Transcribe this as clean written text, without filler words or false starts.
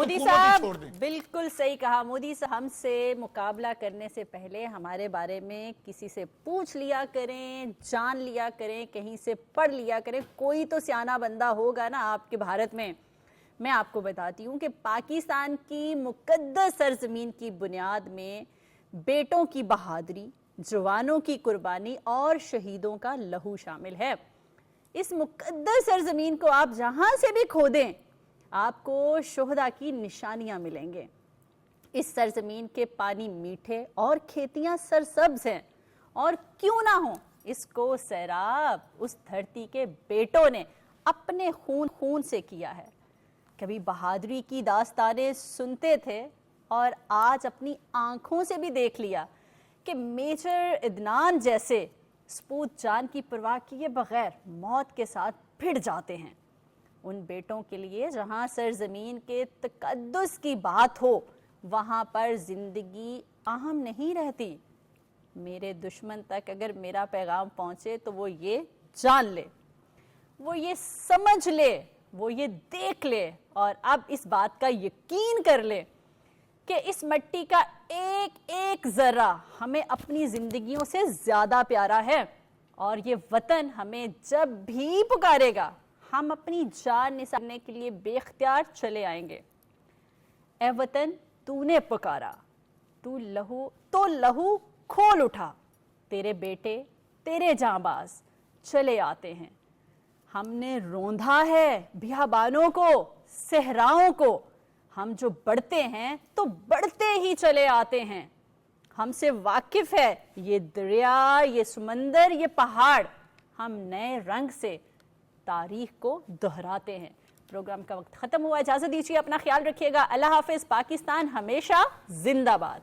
मोदी साहब बिल्कुल सही कहा। मोदी साहब, हमसे मुकाबला करने से पहले हमारे बारे में किसी से पूछ लिया करें, जान लिया करें, कहीं से पढ़ लिया करें। कोई तो सियाना बंदा होगा ना आपके भारत में। मैं आपको बताती हूँ कि पाकिस्तान की मुकद्दस सरजमीन की बुनियाद में बेटों की बहादुरी, जवानों की कुर्बानी और शहीदों का लहू शामिल है। इस मुकद्दस सरजमीन को आप जहाँ से भी खोदें, आपको शोहदा की निशानियां मिलेंगे। इस सरजमीन के पानी मीठे और खेतियां सरसब्ज हैं, और क्यों ना हो, इसको सैराब उस धरती के बेटों ने अपने खून से किया है। कभी बहादुरी की दास्तानें सुनते थे और आज अपनी आंखों से भी देख लिया कि मेजर इदनान जैसे सपूत जान की परवाह किए बगैर मौत के साथ भिड़ जाते हैं। उन बेटों के लिए जहां सरजमीन के तकद्दुस की बात हो, वहां पर जिंदगी अहम नहीं रहती। मेरे दुश्मन तक अगर मेरा पैगाम पहुंचे तो वो ये जान ले, वो ये समझ ले, वो ये देख ले, और अब इस बात का यकीन कर ले कि इस मिट्टी का एक एक जर्रा हमें अपनी जिंदगियों से ज्यादा प्यारा है, और ये वतन हमें जब भी पुकारेगा हम अपनी जान निसारने के लिए बेख्तियार चले आएंगे। ए वतन, तूने पुकारा, तू लहू खोल उठा, तेरे बेटे, तेरे जांबाज चले आते हैं। हमने रोंधा है बियाबानों को, सहराओं को, हम जो बढ़ते हैं तो बढ़ते ही चले आते हैं। हमसे वाकिफ है ये दरिया, ये समंदर, ये पहाड़, हम नए रंग से तारीख को दोहराते हैं। प्रोग्राम का वक्त खत्म हुआ, इजाजत दीजिए, अपना ख्याल रखिएगा। अल्लाह हाफिज। पाकिस्तान हमेशा जिंदाबाद।